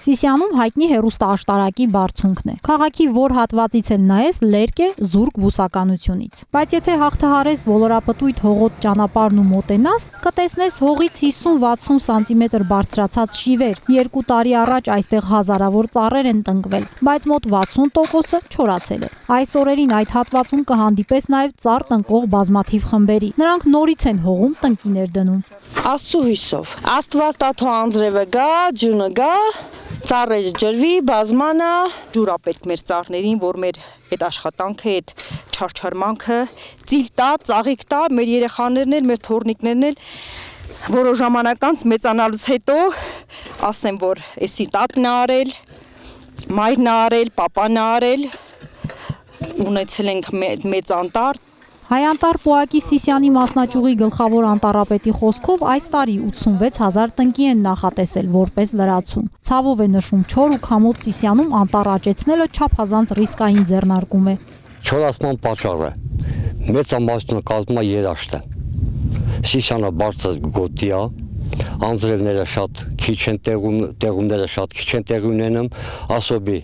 Սիսիանում հայտնի հեռուստաաշտարակի բարձունքն է։ Քաղաքի որ հատվածից էլ նայես լերկ է զուրկ բուսականությունից։ Բայց եթե հաղթահարես ոլորապտույտ հողոտ ճանապարհն ու մոտենաս, կտեսնես հողից 50-60 սանտիմետր բարձրացած շիվեր։ 2 տարի առաջ այստեղ հազարավոր ծառեր են տնկվել, բայց մոտ 60%-ը չորացել է։ Այս օրերին այդ հատվածում կհանդիպես նաև ծառ տնկող բազմաթիվ խմբերի։ Նրանք նորից են հողում տնկիներ դնում։ Աստծո հույսով։ Աստված տաթո անձրևը գա, ջունը գա, ծառերը ջրվի, բազմանա, ջուրա պետք մեր ծառներին, որ մեր այդ աշխատանքը, այդ չարչարմանքը ծիլ տա, ծաղիկ տա, մեր երեխաներն էլ, մեր թոռնիկներն էլ որոշ ժամանակ անց մեծանալուց հետո ասեմ, որ էսի տատն է արել, մայրն է արել, պապան է արել, ունեցել ենք մեծ անտառ։ Հայանտառ Պուակի Սիսիանի մասնաճյուղի գլխավոր անտառապետի խոսքով այս տարի 86,000 տնկի են նախատեսել որպես լրացում։ Ցավով է նշում չոր ու քամոտ Սիսիանում անտառ աճեցնելը չափազանց ռիսկային ձեռնարկում է։ Չորացման պատճառը մեծ ամբողջությունը կազմում է երաշտը։ Սիսիանը բարձր գոտի է, անձրևները շատ քիչ են տեղումները շատ քիչ են տեղի ունենում, ասոբի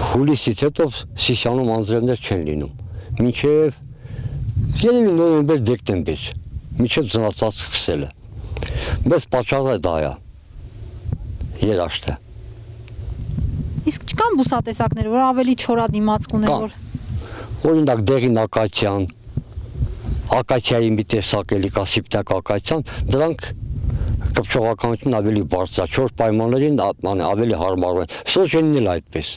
հուլիսից հետո Սիսիանում անձրևներ չեն լինում։ Մինչև երևի նոյեմբեր դեկտեմբեր, մինչև ծնացած սկսելը։ Մեծ պատճառը դա է, երաշտը։ Իսկ չկան բուսատեսակներ, որ ավելի չորադիմացք ունեն, որ օրինակ դեղին ակացիան, ակացիայի մի տեսակ էլի կա սիպտակ ակացիան, դրանք կպչողականություն ավելի բարձր է, չոր պայմաններին ավելի հարմարում են։ Սոճենին էլ այդպես։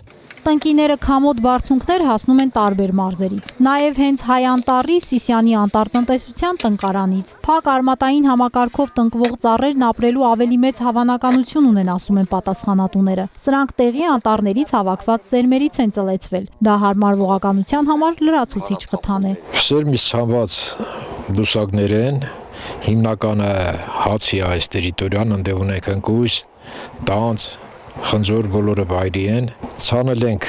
Տնկիները քամոտ բարձունքներ հասնում են տարբեր մարզերից։ Նաև հենց Հայանտառի Սիսիանի անտառտնտեսության տնկարանից։ Փակ արմատային համակարգով տնկվող ծառերն ապրելու ավելի մեծ հավանականություն ունեն, ասում են պատասխանատուները։ Սրանք տեղի անտառներից հավաքված սերմերից են ծլեցվել։ Դա հարմարվողականության համար լրացուցիչ խթան է։ Սերմից ցանված բուսակներ են, հիմնականը հացի այս տերիտորիան, ընդ ունենք ընկույզ, տանձ, խնձոր բոլորը վայրի են, ցանել ենք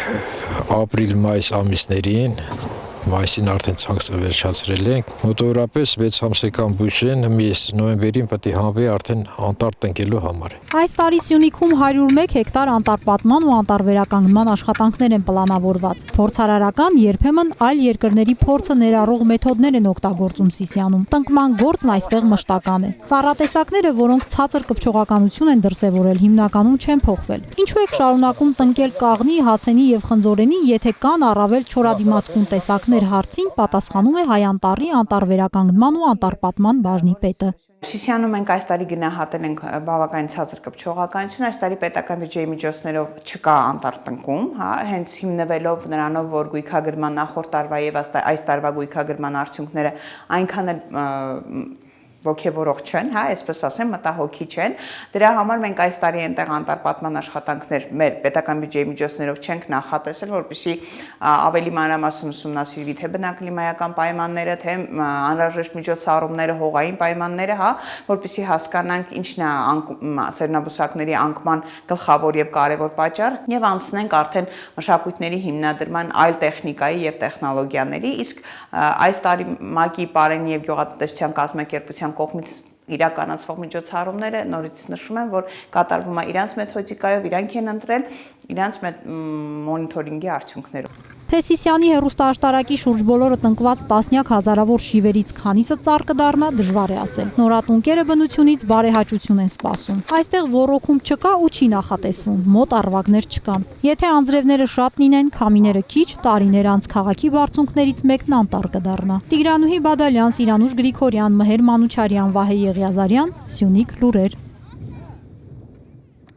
ապրիլ-մայիս ամիսներին, մայիսին արդեն ցանքսը վերջացրել ենք, մոտավորապես 6 ամսական բույս են, միս նոյեմբերին պետք է հանվի արդեն անտառ տնկելու համար։ Այս տարի Սյունիքում 101 հեկտար անտառպատման ու անտառվերականգնման աշխատանքներ են պլանավորված։ Փորձարարական, երբեմն այլ երկրների փորձը ներառող մեթոդներ են օգտագործում Սիսիանում։ Տնկման գործն այստեղ մշտական է։ Ծառատեսակները, որոնք ցածր կպչողականություն են դրսևորել, հիմնականում չեն փոխվել։ Ինչու եք շարունակում տնկել կաղնի, հացենի եւ խնձորենի, եթե կան առավել չորադիմացկուն տեսակներ հարցին պատասխանում է Հայանտառի անտառվերականգնման ու անտառպատման բաժնի պետը։ Սիսիանում մենք այս տարի գնահատել ենք բավականին ցածր կպչողականություն, այս տարի պետական բյուջեի միջոցներով չկա անտառ տնկում, հա, հենց հիմնվելով նրանով, որ գույքագրման նախորդ տարվա եւ այս տարվա գույքագրման արդյունքները այնքան էլ ոգևորող չեն, հա, այսպես ասեմ, մտահոգիչ չեն։ Դրա համար մենք այս տարի այնտեղ անտառպատման աշխատանքներ մեր պետական բյուջեի միջոցներով չենք նախատեսել, որպեսզի ավելի մանրամասն ուսումնասիրվի թե բնակլիմայական պայմանները, թե անհրաժեշտ միջոցառումները, հողային պայմանները, հա, որպեսզի հասկանանք ինչն է սերմնաբուսակների անկման գլխավոր եւ կարեւոր պատճառ եւ անցնենք արդեն մշակույթների հիմնադրման այլ տեխնիկայի եւ տեխնոլոգիաների, իսկ այս տարի ՄԱԿ-ի Պարենի եւ գյուղատնտեսության կազմակերպության կողմից իրականացվող միջոցառումները նորից նշում են, որ կատարվում է իրանց մեթոդիկայով, իրանք են ընտրել իրանց մոնիթորինգի արդյունքներով։ Թե Սիսիանի հեռուստաաշտարակի շուրջ բոլորը տնկված տասնյակ հազարավոր շիվերից քանիսը ծառ կդառնա, դժվար է ասել։ Նորատունկերը բնությունից բարեհաճություն են սպասում։ Այստեղ ոռոգում չկա ու չի նախատեսվում, մոտ առվակներ չկան։ Եթե անձրևները շատ լինեն, քամիները քիչ, տարիներ անց քաղաքի բարձունքներից մեկն անտառ կդառնա։ Տիգրանուհի Բադալյան, Սիրանուշ Գրիգորյան, Մհեր Մանուչարյան, Վահե Եղիազարյան, Սյունիք լուրեր։